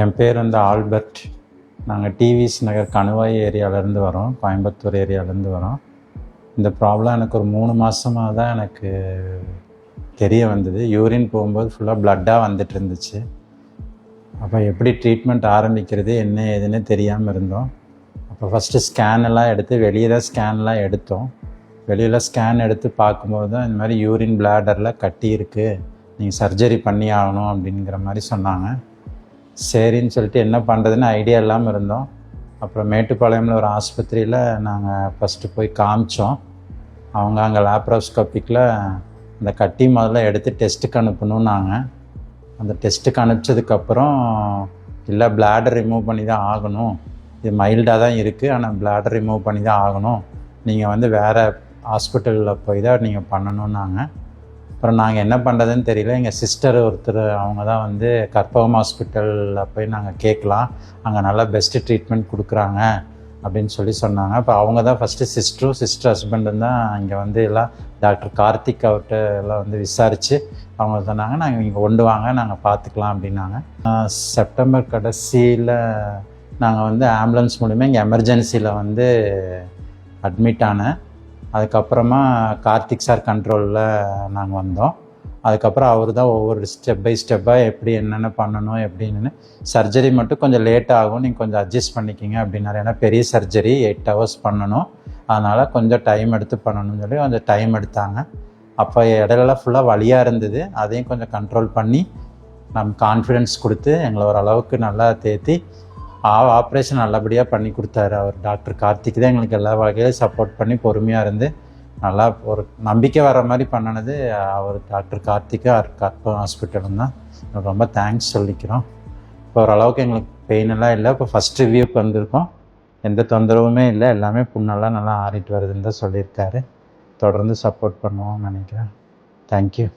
என் பேர் வந்து ஆல்பர்ட். நாங்கள் டிவிஎஸ் நகர் கணுவாய் ஏரியாவிலேருந்து வரோம், கோயம்புத்தூர் ஏரியாவிலேருந்து வரோம். இந்த ப்ராப்ளம் எனக்கு ஒரு 3 மாதமாக தான் எனக்கு தெரிய வந்தது. யூரின் போகும்போது ஃபுல்லாக ப்ளட்டாக வந்துட்டு இருந்துச்சு. அப்போ எப்படி ட்ரீட்மெண்ட் ஆரம்பிக்கிறது என்ன ஏதுன்னு தெரியாமல் இருந்தோம். அப்போ ஃபஸ்ட்டு ஸ்கேனெல்லாம் எடுத்து வெளியே தான் ஸ்கேன்லாம் எடுத்தோம். வெளியில் ஸ்கேன் எடுத்து பார்க்கும்போது தான் இந்த மாதிரி யூரின் பிளாடரில் கட்டி இருக்குது, நீங்கள் சர்ஜரி பண்ணி ஆகணும் அப்படிங்கிற மாதிரி சொன்னாங்க. சரின்னு சொல்லிட்டு என்ன பண்ணுறதுன்னு ஐடியா இல்லாமல் இருந்தோம். அப்புறம் மேட்டுப்பாளையமில் ஒரு ஆஸ்பத்திரியில் நாங்கள் ஃபஸ்ட்டு போய் காமிச்சோம். அவங்க அங்கே லேப்ரோஸ்கோப்பிக்கில் அந்த கட்டி முதல்ல எடுத்து டெஸ்ட்டுக்கு அனுப்பணுன்னாங்க. அந்த டெஸ்ட்டுக்கு அனுப்பிச்சதுக்கப்புறம் இல்லை பிளாடர் ரிமூவ் பண்ணி தான் ஆகணும், இது மைல்டாக தான் இருக்குது, ஆனால் பிளாடர் ரிமூவ் பண்ணி தான் ஆகணும், நீங்கள் வந்து வேறு ஹாஸ்பிட்டலில் போய் தான் நீங்கள் பண்ணணுன்னாங்க. அப்புறம் நாங்கள் என்ன பண்ணுறதுன்னு தெரியல. எங்கள் சிஸ்டர் ஒருத்தர், அவங்க தான் வந்து கற்பகம் ஹாஸ்பிட்டலில் போய் நாங்கள் கேட்கலாம், அங்கே நல்லா பெஸ்ட்டு ட்ரீட்மெண்ட் கொடுக்குறாங்க அப்படின்னு சொன்னாங்க. அப்போ அவங்க தான் ஃபஸ்ட்டு சிஸ்டர் ஹஸ்பண்டும் தான் இங்கே வந்து எல்லாம் டாக்டர் கார்த்திக் அவர்கிட்ட எல்லாம் வந்து விசாரித்து அவங்க சொன்னாங்க, நாங்கள் இங்கே கொண்டு வாங்க, நாங்கள் பார்த்துக்கலாம் அப்படின்னாங்க. செப்டம்பர் கடைசியில் நாங்கள் வந்து ஆம்புலன்ஸ் மூலிமா இங்கே எமர்ஜென்சியில் வந்து அட்மிட் ஆனேன். அதுக்கப்புறமா கார்த்திக் சார் கண்ட்ரோலில் நாங்கள் வந்தோம். அதுக்கப்புறம் அவர் தான் ஒவ்வொரு ஸ்டெப் பை ஸ்டெப்பாக எப்படி என்னென்ன பண்ணணும் எப்படின்னு. சர்ஜரி மட்டும் கொஞ்சம் லேட் ஆகும், நீங்கள் கொஞ்சம் அட்ஜஸ்ட் பண்ணிக்கிங்க அப்படின்னாரு. ஏன்னா பெரிய சர்ஜரி 8 hours பண்ணணும், அதனால் கொஞ்சம் டைம் எடுத்து பண்ணணும்னு சொல்லி கொஞ்சம் டைம் எடுத்தாங்க. அப்போ இடையிலலாம் ஃபுல்லாக வலியாக இருந்தது, அதையும் கொஞ்சம் கண்ட்ரோல் பண்ணி நம்ம கான்ஃபிடென்ஸ் கொடுத்து எங்களை ஓரளவுக்கு நல்லா தேற்றி ஆப்ரேஷன் நல்லபடியாக பண்ணி கொடுத்தாரு. அவர் டாக்டர் கார்த்திக் தான் எங்களுக்கு எல்லா வகையிலும் சப்போர்ட் பண்ணி பொறுமையாக இருந்து நல்லா ஒரு நம்பிக்கை வர மாதிரி பண்ணினது அவர் டாக்டர் கார்த்திக்கு கற்பகம் ஹாஸ்பிட்டலும் தான். ரொம்ப தேங்க்ஸ் சொல்லிக்கிறோம். இப்போ ஓரளவுக்கு எங்களுக்கு பெயின் எல்லாம் இல்லை. இப்போ ஃபஸ்ட் ரிவ்யூக்கு வந்திருக்கோம், எந்த தொந்தரவுமே இல்லை, எல்லாமே புண்ணெல்லாம் நல்லா ஆறிட்டு வருதுன்னு தான் சொல்லியிருக்காரு. தொடர்ந்து சப்போர்ட் பண்ணுவோம்னு நினைக்கிறேன். தேங்க்யூ.